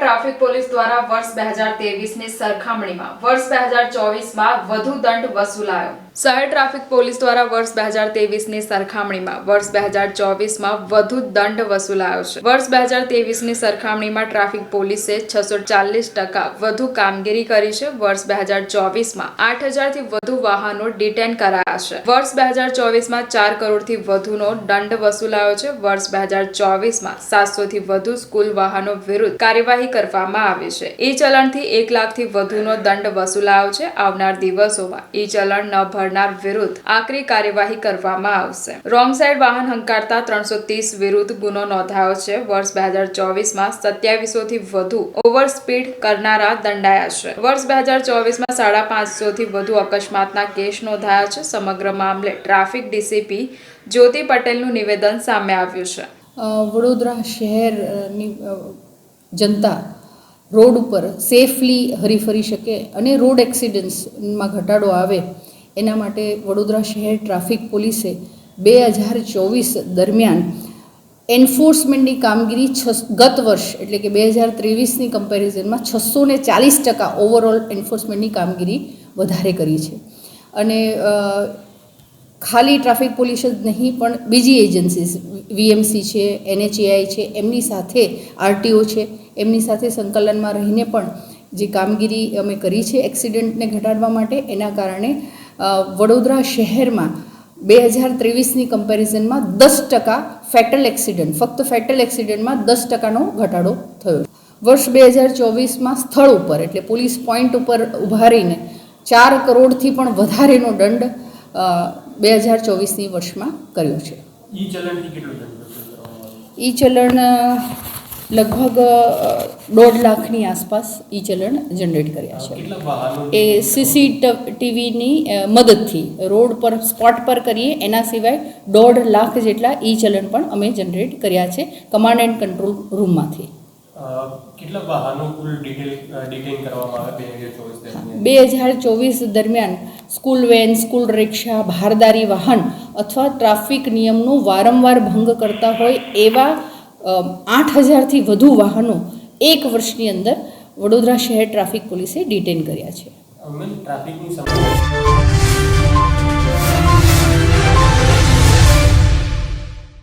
Traffic police દ્વારા વર્ષ 2023ની સરખામણીમાં વર્ષ 2024માં વધુ દંડ વસૂલાયો। શહેર ટ્રાફિક પોલીસ દ્વારા વર્ષ 2023ની સરખામણીમાં વર્ષ 2024માં વધુ દંડ વસૂલાયો છે। વર્ષ 2023ની સરખામણીમાં ટ્રાફિક પોલીસે 640% વધુ કામગીરી કરી છે। વર્ષ 2024માં 8000થી વધુ વાહનો ડિટેન કરાયા છે। વર્ષ 2024માં 4 કરોડથી વધુનો દંડ વસૂલાયો છે। વર્ષ 2024માં 700થી વધુ સ્કૂલ વાહનો વિરુદ્ધ કાર્યવાહી કરવામાં આવી છે। ઈ ચલણથી 1 લાખથી વધુનો દંડ વસૂલાયો છે। આવનાર દિવસોમાં ઈ ચલણ ન ભરનાર વિરુદ્ધ આકરી કાર્યવાહી કરવામાં આવશે। રોંગ સાઈડ વાહન હંકારતા 330 વિરુદ્ધ ગુનો નોંધાયો છે। વર્ષ 2024માં 2700થી વધુ ઓવર સ્પીડ કરનારા દંડાયા છે। વર્ષ 2024માં 550થી વધુ અકસ્માતના કેસ નોંધાયા છે। સમગ્ર મામલે ટ્રાફિક ડીસીપી જ્યોતિ પટેલનું નિવેદન સામે આવ્યું છે। વડોદરા શહેરની જનતા રોડ ઉપર સેફલી હરીફરી શકે અને રોડ એક્સિડન્ટ્સમાં ઘટાડો આવે એના માટે વડોદરા શહેર ટ્રાફિક પોલીસે 2024 દરમિયાન એન્ફોર્સમેન્ટની કામગીરી ગત વર્ષ એટલે કે 2023ની કમ્પેરિઝનમાં 640% ઓવરઓલ એન્ફોર્સમેન્ટની કામગીરી વધારે કરી છે। અને ખાલી ટ્રાફિક પોલીસ જ નહીં પણ બીજી એજન્સીસ વીએમસી છે, NHAI છે, એમની સાથે આરટીઓ છે, એમની સાથે સંકલનમાં રહીને પણ જે કામગીરી અમે કરી છે એક્સિડન્ટને ઘટાડવા માટે, એના કારણે વડોદરા શહેરમાં 2023ની કમ્પેરિઝનમાં 10% ફેટલ એક્સિડન્ટ, ફક્ત ફેટલ એક્સિડન્ટમાં 10%નો ઘટાડો થયો। વર્ષ 2024માં સ્થળ ઉપર એટલે પોલીસ પોઈન્ટ ઉપર ઊભા રહીને 4 કરોડથી પણ વધારેનો દંડ 2024ની વર્ષમાં કર્યો છે। ઈ ચલણથી કેટલો દંડ વસૂલવામાં આવ્યો? ઈ ચલણ લગભગ 1.5 લાખની આસપાસ ઈ ચલણ જનરેટ કર્યા છે। કેટલા વાહનો એ CCTVની મદદથી રોડ પર સ્પોટ પર કરીએ, એના સિવાય 1.5 લાખ જેટલા ઈ ચલણ પણ અમે જનરેટ કર્યા છે કમાન્ડ એન્ડ કંટ્રોલ રૂમમાંથી। કેટલા વાહનો કુલ ડિટેન કરવામાં આવ્યા 2024 દરમિયાન? 2024 દરમિયાન સ્કૂલ વેન, સ્કૂલ રિક્ષા, ભારદારી વાહન અથવા ટ્રાફિક નિયમનો વારંવાર ભંગ કરતા હોય એવા 8000થી વધુ વાહનો એક વર્ષની અંદર વડોદરા શહેર ટ્રાફિક પોલીસે ડિટેન કર્યા છે। ટ્રાફિકની સમસ્યા